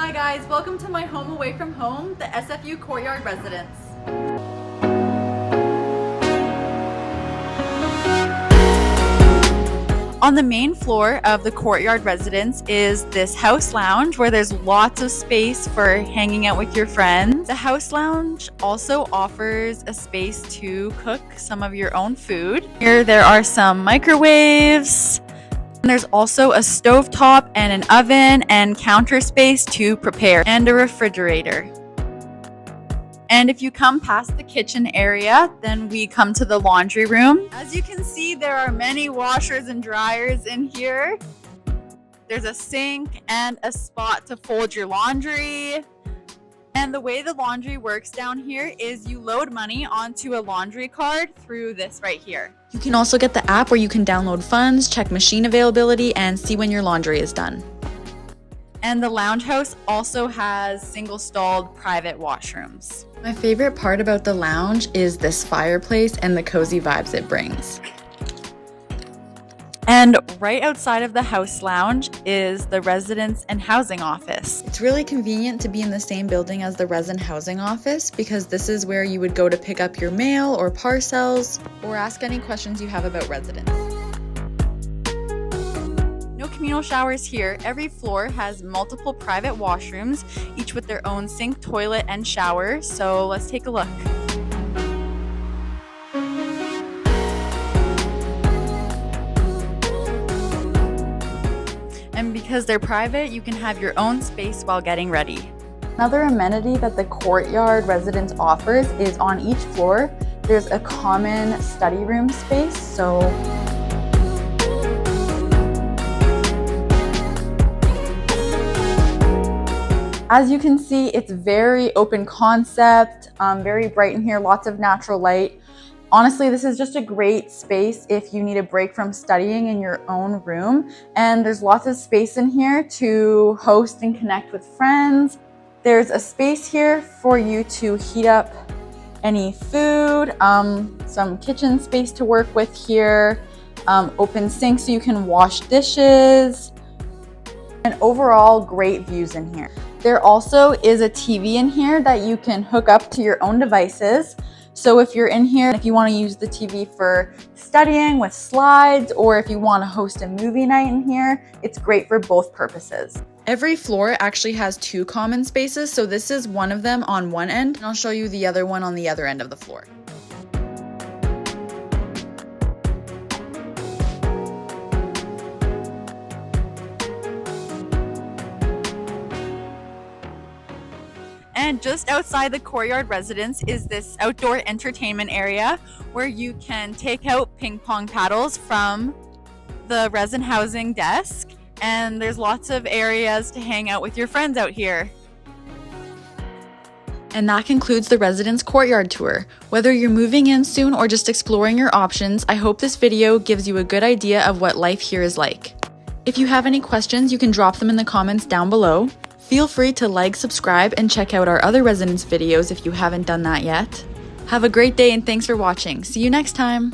Hi guys, welcome to my home away from home, the SFU Courtyard Residence. On the main floor of the Courtyard Residence is this house lounge where there's lots of space for hanging out with your friends. The house lounge also offers a space to cook some of your own food. Here there are some microwaves. And there's also a stovetop and an oven and counter space to prepare, and a refrigerator. And if you come past the kitchen area, then we come to the laundry room. As you can see, there are many washers and dryers in here. There's a sink and a spot to fold your laundry. And the way the laundry works down here is you load money onto a laundry card through this right here. You can also get the app where you can download funds, check machine availability, and see when your laundry is done. And the lounge house also has single-stalled private washrooms. My favorite part about the lounge is this fireplace and the cozy vibes it brings. And right outside of the house lounge is the residence and housing office. It's really convenient to be in the same building as the resident housing office because this is where you would go to pick up your mail or parcels or ask any questions you have about residence. No communal showers here. Every floor has multiple private washrooms, each with their own sink, toilet, and shower. So let's take a look. And because they're private, you can have your own space while getting ready. Another amenity that the Courtyard Residence offers is on each floor, there's a common study room space. So as you can see, it's very open concept, very bright in here, lots of natural light. Honestly, this is just a great space if you need a break from studying in your own room. And there's lots of space in here to host and connect with friends. There's a space here for you to heat up any food, some kitchen space to work with here, open sink so you can wash dishes, and overall great views in here. There also is a TV in here that you can hook up to your own devices. So if you're in here, if you want to use the TV for studying with slides, or if you want to host a movie night in here, it's great for both purposes. Every floor actually has two common spaces, so this is one of them on one end, and I'll show you the other one on the other end of the floor. And just outside the Courtyard Residence is this outdoor entertainment area where you can take out ping pong paddles from the resident housing desk. And there's lots of areas to hang out with your friends out here. And that concludes the Residence Courtyard Tour. Whether you're moving in soon or just exploring your options, I hope this video gives you a good idea of what life here is like. If you have any questions, you can drop them in the comments down below. Feel free to like, subscribe, and check out our other residence videos if you haven't done that yet. Have a great day and thanks for watching. See you next time!